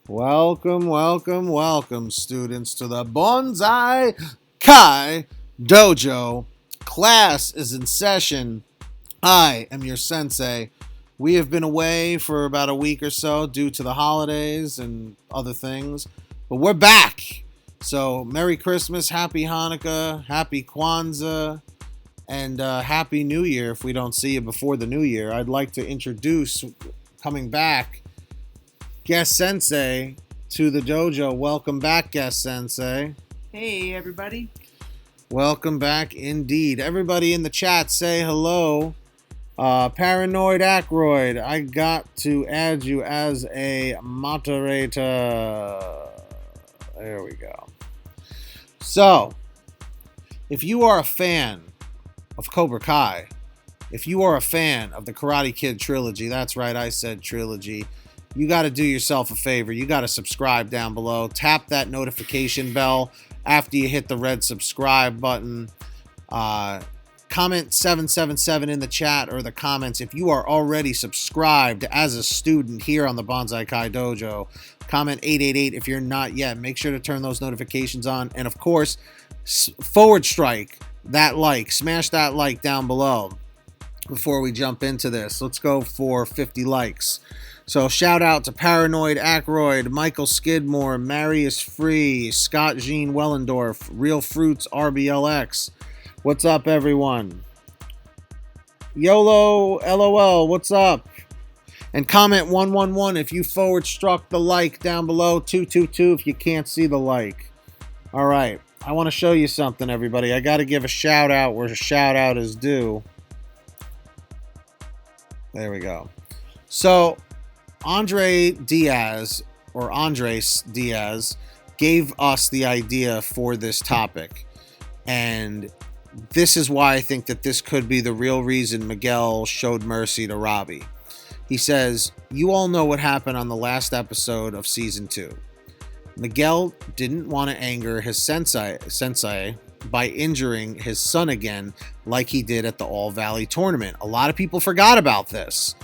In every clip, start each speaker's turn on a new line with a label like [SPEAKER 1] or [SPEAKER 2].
[SPEAKER 1] Welcome, welcome, welcome, students, to the Bonsai Kai Dojo. Class is in session. I am your sensei. We have been away for about a week or so due to the holidays and other things, but we're back. So, Merry Christmas, Happy Hanukkah, Happy Kwanzaa, and Happy New Year if we don't see you before the New Year. I'd like to introduce, coming back, Guest Sensei to the dojo. Welcome back, Guest Sensei.
[SPEAKER 2] Hey, everybody.
[SPEAKER 1] Welcome back indeed. Everybody in the chat say hello. Paranoid Ackroyd, I got to add you as a moderator. There we go. So, if you are a fan of Cobra Kai, if you are a fan of the Karate Kid trilogy, that's right, I said trilogy, you got to do yourself a favor. You got to subscribe down below. Tap that notification bell after you hit the red subscribe button. Comment 777 in the chat or the comments if you are already subscribed as a student here on the Bonsai Kai Dojo. Comment 888 if you're not yet. Make sure to turn those notifications on. And of course, forward strike that like. Smash that like down below before we jump into this. Let's go for 50 likes. So shout out to Paranoid Ackroyd, Michael Skidmore, Marius Free, Scott Jean Wellendorf, Real Fruits RBLX. What's up, everyone? YOLO LOL, what's up? And comment 111 if you forward struck the like down below, 222 if you can't see the like. All right, I want to show you something, everybody. I got to give a shout out where a shout out is due. There we go. So, Andres Diaz gave us the idea for this topic. And this is why I think that this could be the real reason Miguel showed mercy to Robby. He says, you all know what happened on the last episode of Season 2. Miguel didn't want to anger his sensei by injuring his son again like he did at the All Valley tournament. A lot of people forgot about this.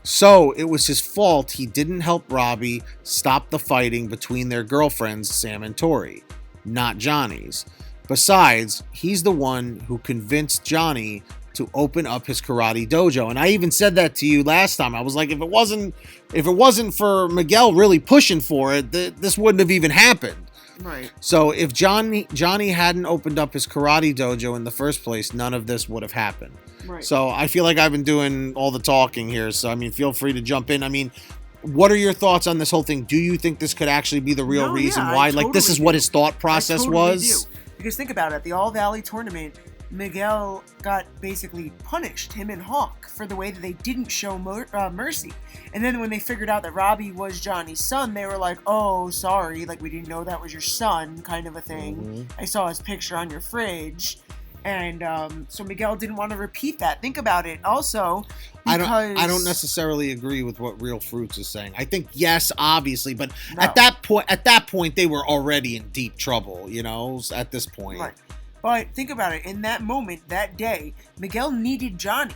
[SPEAKER 1] So it was his fault he didn't help Robby stop the fighting between their girlfriends, Sam and Tori, not Johnny's. Besides, he's the one who convinced Johnny to open up his karate dojo. And I even said that to you last time. I was like, if it wasn't for Miguel really pushing for it, this wouldn't have even happened.
[SPEAKER 2] Right.
[SPEAKER 1] So if Johnny hadn't opened up his karate dojo in the first place, none of this would have happened.
[SPEAKER 2] Right.
[SPEAKER 1] So I feel like I've been doing all the talking here. So, I mean, feel free to jump in. I mean, what are your thoughts on this whole thing? Do you think this could actually be the real reason why? Like, this is what his thought process was?
[SPEAKER 2] Because think about it. The All Valley tournament, Miguel got basically punished, him and Hawk, for the way that they didn't show mercy. And then when they figured out that Robby was Johnny's son, they were like, oh, sorry, like, we didn't know that was your son, kind of a thing.
[SPEAKER 1] Mm-hmm.
[SPEAKER 2] I saw his picture on your fridge. And so Miguel didn't want to repeat that. Think about it. Also, because
[SPEAKER 1] I don't necessarily agree with what Real Fruits is saying. I think yes, obviously, but
[SPEAKER 2] No.
[SPEAKER 1] at that point they were already in deep trouble, you know, at this point.
[SPEAKER 2] Right. But think about it. In that moment, that day, Miguel needed Johnny.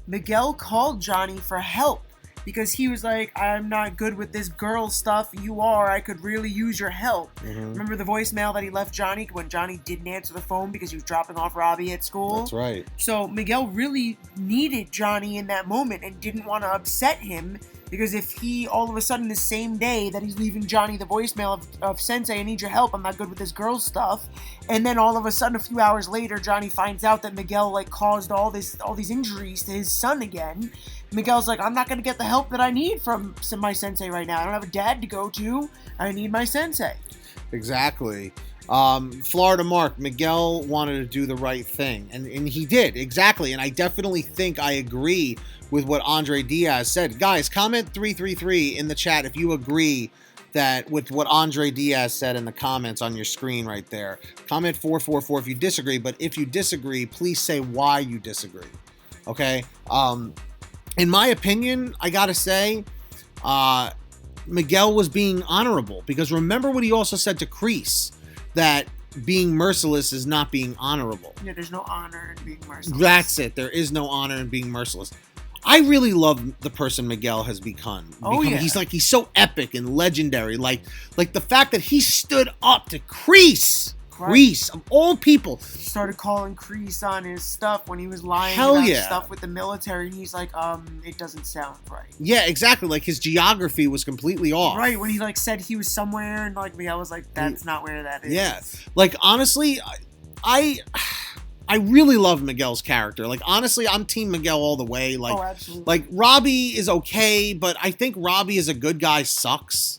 [SPEAKER 2] Miguel called Johnny for help because he was like, I'm not good with this girl stuff. You are. I could really use your help.
[SPEAKER 1] Mm-hmm.
[SPEAKER 2] Remember the voicemail that he left Johnny when Johnny didn't answer the phone because he was dropping off Robby at school?
[SPEAKER 1] That's right.
[SPEAKER 2] So Miguel really needed Johnny in that moment and didn't want to upset him, because if he, all of a sudden, the same day that he's leaving Johnny the voicemail of Sensei, I need your help, I'm not good with this girl stuff, and then all of a sudden, a few hours later, Johnny finds out that Miguel, like, caused all these injuries to his son again, Miguel's like, I'm not going to get the help that I need from my Sensei right now. I don't have a dad to go to. I need my Sensei.
[SPEAKER 1] Exactly. Florida Mark, Miguel wanted to do the right thing, and he did, exactly, and I definitely think I agree with what Andres Diaz said. Guys, comment 333 in the chat if you agree that with what Andres Diaz said in the comments on your screen right there. Comment 444 if you disagree, but if you disagree, please say why you disagree, okay? In my opinion, I gotta say, Miguel was being honorable, because remember what he also said to Kreese, that being merciless is not being honorable.
[SPEAKER 2] Yeah, there's no honor in being merciless.
[SPEAKER 1] That's it. There is no honor in being merciless. I really love the person Miguel has become.
[SPEAKER 2] Oh, yeah.
[SPEAKER 1] He's so epic and legendary. Like the fact that he stood up to Kreese. Kreese, of all people.
[SPEAKER 2] Started calling Kreese on his stuff when he was lying
[SPEAKER 1] Hell
[SPEAKER 2] about
[SPEAKER 1] yeah.
[SPEAKER 2] stuff with the military, and he's like, it doesn't sound right.
[SPEAKER 1] Yeah, exactly. Like, his geography was completely off.
[SPEAKER 2] Right, when he, like, said he was somewhere, and, like, Miguel was like, that's not where that is.
[SPEAKER 1] Yeah. Like, honestly, I really love Miguel's character. Like, honestly, I'm Team Miguel all the way. Like,
[SPEAKER 2] oh, absolutely.
[SPEAKER 1] Like, Robby is okay, but I think Robby as a good guy sucks.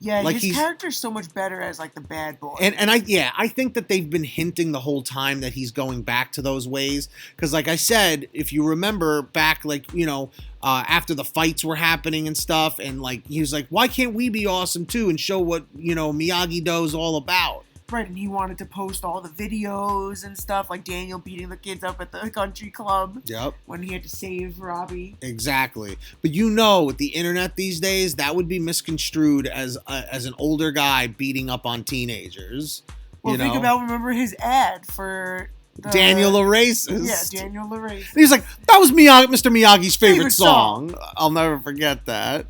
[SPEAKER 2] Yeah,
[SPEAKER 1] like
[SPEAKER 2] his character's so much better as, like, the bad boy.
[SPEAKER 1] And I think that they've been hinting the whole time that he's going back to those ways. Because, like I said, if you remember back, like, you know, after the fights were happening and stuff, and, like, he was like, why can't we be awesome, too, and show what, you know, Miyagi-Do's all about?
[SPEAKER 2] Right, and he wanted to post all the videos and stuff, like Daniel beating the kids up at the country club.
[SPEAKER 1] Yep.
[SPEAKER 2] When he had to save Robby.
[SPEAKER 1] Exactly. But you know, with the internet these days, that would be misconstrued as an older guy beating up on teenagers.
[SPEAKER 2] Well,
[SPEAKER 1] you
[SPEAKER 2] think
[SPEAKER 1] know?
[SPEAKER 2] remember his ad for
[SPEAKER 1] Daniel Erases.
[SPEAKER 2] Yeah, Daniel Erases.
[SPEAKER 1] He's like, that was Mr. Miyagi's favorite song. I'll never forget that.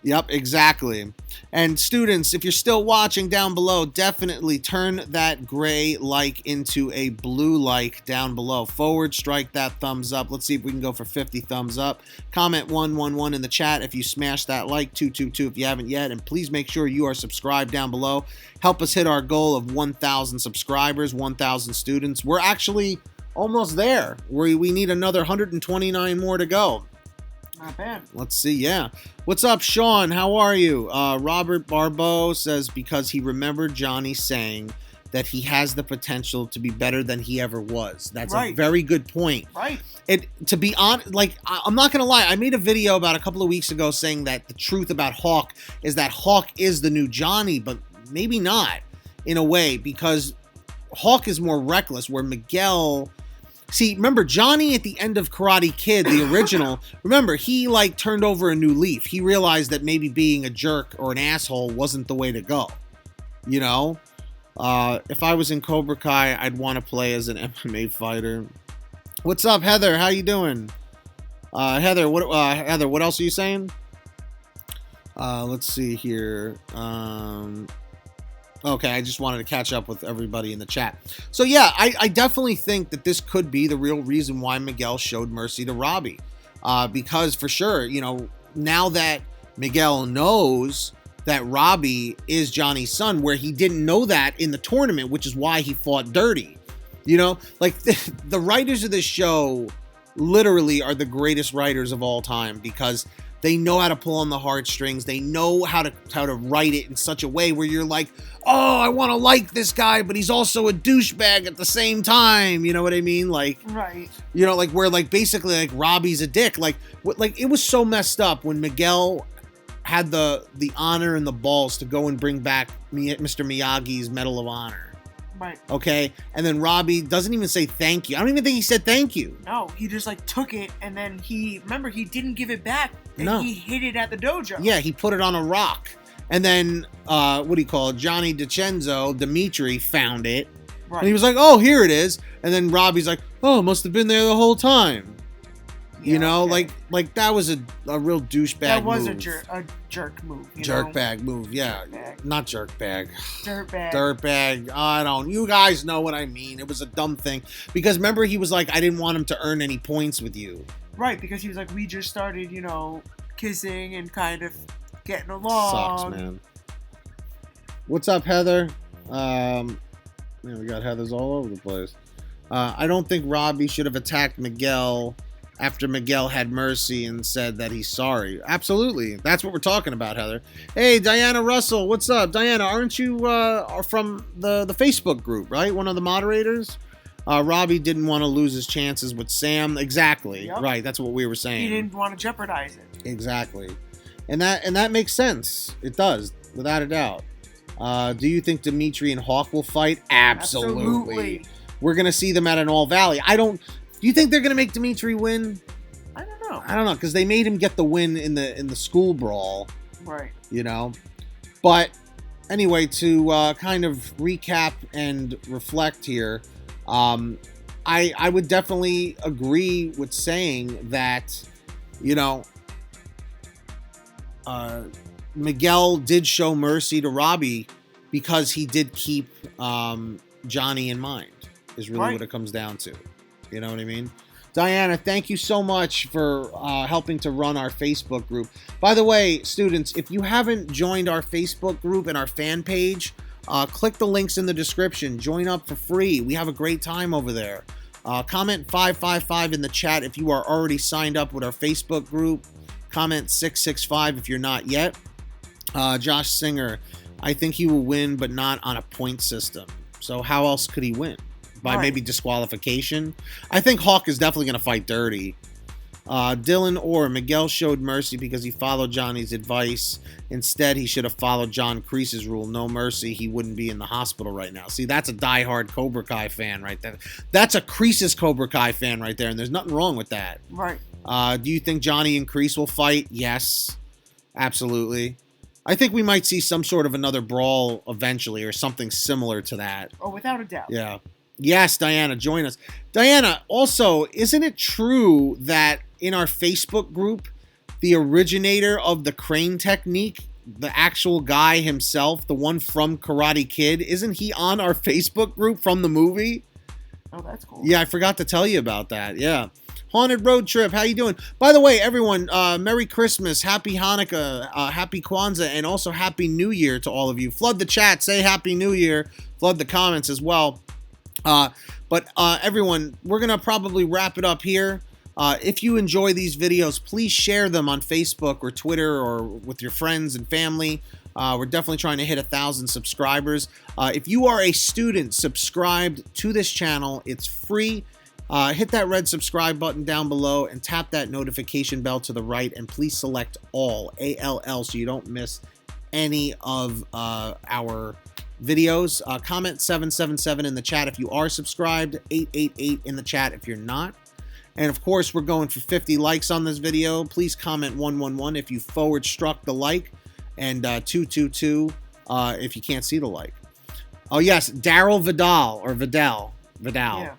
[SPEAKER 1] Yep, exactly. And students, if you're still watching down below, definitely turn that gray like into a blue like down below. Forward, strike that thumbs up. Let's see if we can go for 50 thumbs up. Comment 111 in the chat if you smash that like, 222 if you haven't yet. And please make sure you are subscribed down below. Help us hit our goal of 1,000 subscribers, 1,000 students. We're actually almost there. We need another 129 more to go.
[SPEAKER 2] Not bad.
[SPEAKER 1] Let's see, yeah. What's up, Sean? How are you? Robert Barbeau says because he remembered Johnny saying that he has the potential to be better than he ever was. That's a very good point.
[SPEAKER 2] Right.
[SPEAKER 1] To be honest, like, I'm not going to lie. I made a video about a couple of weeks ago saying that the truth about Hawk is that Hawk is the new Johnny, but maybe not in a way, because Hawk is more reckless, where Miguel... See, remember, Johnny at the end of Karate Kid, the original, remember, he, like, turned over a new leaf. He realized that maybe being a jerk or an asshole wasn't the way to go. You know? If I was in Cobra Kai, I'd want to play as an MMA fighter. What's up, Heather? How you doing? Heather, what else are you saying? Let's see here. Okay, I just wanted to catch up with everybody in the chat. So yeah, I definitely think that this could be the real reason why Miguel showed mercy to Robby. Because for sure, you know, now that Miguel knows that Robby is Johnny's son, where he didn't know that in the tournament, which is why he fought dirty. You know, like the writers of this show literally are the greatest writers of all time, because they know how to pull on the heartstrings. They know how to write it in such a way where you're like, oh, I want to like this guy, but he's also a douchebag at the same time. You know what I mean? Like,
[SPEAKER 2] right.
[SPEAKER 1] You know, like, where, like, basically, like, Robby's a dick. Like, it was so messed up when Miguel had the honor and the balls to go and bring back Mr. Miyagi's Medal of Honor.
[SPEAKER 2] Right.
[SPEAKER 1] Okay, and then Robby doesn't even say thank you. I don't even think he said thank you.
[SPEAKER 2] No, he just, like, took it, and then he didn't give it back. And
[SPEAKER 1] no.
[SPEAKER 2] He hid it at the dojo.
[SPEAKER 1] Yeah, he put it on a rock. And then, what do you call it? Johnny Dimitri found it. Right. And he was like, oh, here it is. And then Robby's like, oh, it must have been there the whole time. Yeah, you know, okay. like that was a real douchebag move.
[SPEAKER 2] That was a jerk move.
[SPEAKER 1] Jerkbag move, yeah. Jerk-bag. Not jerkbag.
[SPEAKER 2] Dirtbag.
[SPEAKER 1] Dirtbag. You guys know what I mean. It was a dumb thing. Because remember, he was like, I didn't want him to earn any points with you.
[SPEAKER 2] Right, because he was like, we just started, you know, kissing and kind of getting along.
[SPEAKER 1] Sucks, man. What's up, Heather? Man, we got Heathers all over the place. I don't think Robby should have attacked Miguel after Miguel had mercy and said that he's sorry. Absolutely. That's what we're talking about, Heather. Hey, Diana Russell, what's up? Diana, aren't you are from the Facebook group, right? One of the moderators? Robby didn't want to lose his chances with Sam. Exactly. Yep. Right, that's what we were saying.
[SPEAKER 2] He didn't want to jeopardize it.
[SPEAKER 1] Exactly. And that makes sense. It does, without a doubt. Do you think Dimitri and Hawk will fight? Absolutely. We're going to see them at an All Valley. Do you think they're going to make Dimitri win?
[SPEAKER 2] I don't know.
[SPEAKER 1] I don't know, because they made him get the win in the school brawl.
[SPEAKER 2] Right.
[SPEAKER 1] You know? But anyway, to kind of recap and reflect here, I would definitely agree with saying that You know, Miguel did show mercy to Robby because he did keep Johnny in mind, is really what it comes down to. You know what I mean? Diana, thank you so much for helping to run our Facebook group. By the way, students, if you haven't joined our Facebook group and our fan page, click the links in the description. Join up for free. We have a great time over there. Comment 555 in the chat if you are already signed up with our Facebook group. Comment 665 if you're not yet. Josh Singer, I think he will win, but not on a point system. So how else could he win? By maybe disqualification? I think Hawk is definitely going to fight dirty. Dylan Orr, Miguel showed mercy because he followed Johnny's advice. Instead, he should have followed John Kreese's rule. No mercy, he wouldn't be in the hospital right now. See, that's a diehard Cobra Kai fan right there. That's a Kreese's Cobra Kai fan right there, and there's nothing wrong with that.
[SPEAKER 2] Right.
[SPEAKER 1] Do you think Johnny and Kreese will fight? Yes, absolutely. I think we might see some sort of another brawl eventually or something similar to that.
[SPEAKER 2] Oh, without a doubt.
[SPEAKER 1] Yeah. Yes, Diana, join us. Diana, also, isn't it true that in our Facebook group, the originator of the crane technique, the actual guy himself, the one from Karate Kid, isn't he on our Facebook group from the movie?
[SPEAKER 2] Oh, that's cool.
[SPEAKER 1] Yeah, I forgot to tell you about that. Yeah. Haunted Road Trip, how you doing? By the way, everyone, Merry Christmas, Happy Hanukkah, Happy Kwanzaa, and also Happy New Year to all of you. Flood the chat, say Happy New Year, flood the comments as well. But everyone, we're going to probably wrap it up here. If you enjoy these videos, please share them on Facebook or Twitter or with your friends and family. We're definitely trying to hit 1,000 subscribers. If you are a student subscribed to this channel, it's free. Hit that red subscribe button down below and tap that notification bell to the right, and please select all, ALL, so you don't miss any of our videos. Comment 777 in the chat if you are subscribed, 888 in the chat if you're not. And of course, we're going for 50 likes on this video. Please comment 111 if you forward struck the like, and 222 if you can't see the like. Oh yes, Daryl Vidal or Vidal.
[SPEAKER 2] Yeah.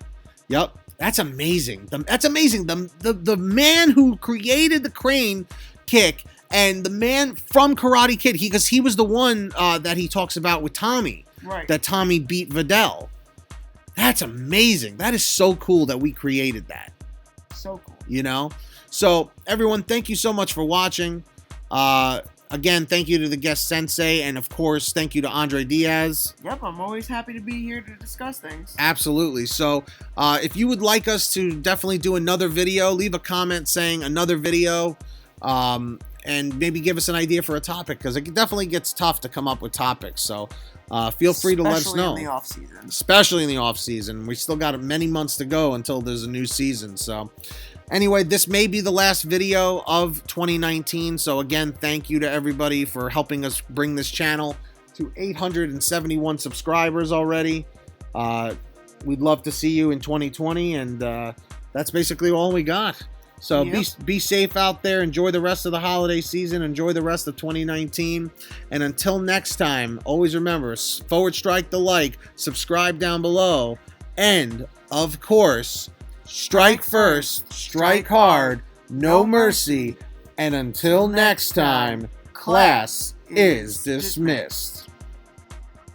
[SPEAKER 1] Yep. That's amazing. That's amazing. The man who created the crane kick and the man from Karate Kid, because he was the one that he talks about with Tommy.
[SPEAKER 2] Right.
[SPEAKER 1] That Tommy beat Vidal. That's amazing. That is so cool that we created that.
[SPEAKER 2] So cool.
[SPEAKER 1] You know? So, everyone, thank you so much for watching. Again, thank you to the guest sensei, and of course, thank you to Andres Diaz.
[SPEAKER 2] Yep, I'm always happy to be here to discuss things.
[SPEAKER 1] Absolutely. So, if you would like us to definitely do another video, leave a comment saying another video, and maybe give us an idea for a topic, because it definitely gets tough to come up with topics. So, feel free to let us know.
[SPEAKER 2] Especially in the off season.
[SPEAKER 1] Especially in the off season. We still got many months to go until there's a new season. So, anyway, this may be the last video of 2019. So again, thank you to everybody for helping us bring this channel to 871 subscribers already. We'd love to see you in 2020, and that's basically all we got. So be safe out there. Enjoy the rest of the holiday season. Enjoy the rest of 2019. And until next time, always remember, forward strike the like, subscribe down below, and of course, strike first, strike hard, no mercy, and until next time, class is dismissed.